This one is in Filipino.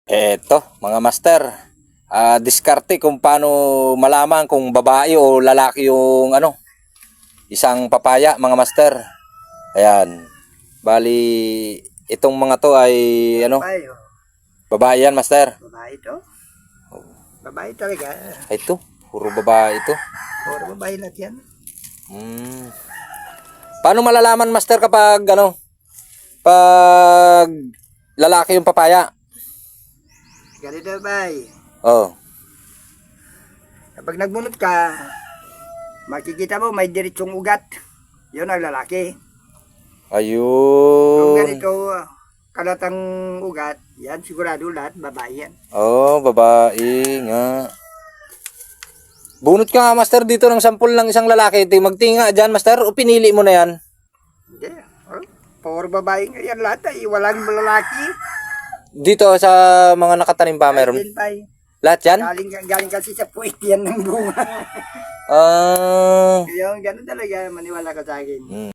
Eto, mga master, diskarte kung paano malaman kung babae o lalaki yung isang papaya, mga master. Ayan. Bali, itong mga to ay Babae, oh. babae yan, master. Babae ito. Babae talaga. Ito, puro babae ito. Puro babae lahat yan. Paano malalaman, master, kapag pag lalaki yung papaya? Ganito babae. Oh. Kapag nagbunot ka, makikita mo may diritsong ugat. Yun ang lalaki. Kung Ayun. ganito, kalatang ugat, yan sigurado lahat babae yan. Oh, babae nga. Bunot ka nga, master, dito ng sampul ng isang lalaki. Magtinga dyan, master, o pinili mo na yan? Hindi. Oh, puro babae nga yan lahat ay walang lalaki. Dito sa mga nakatanim pa meron. Ayun pa eh. Lahat yan? Galing kasi sa puwit yan ng bunga. Ah. Yung gano'n talaga, maniwala ka sa akin.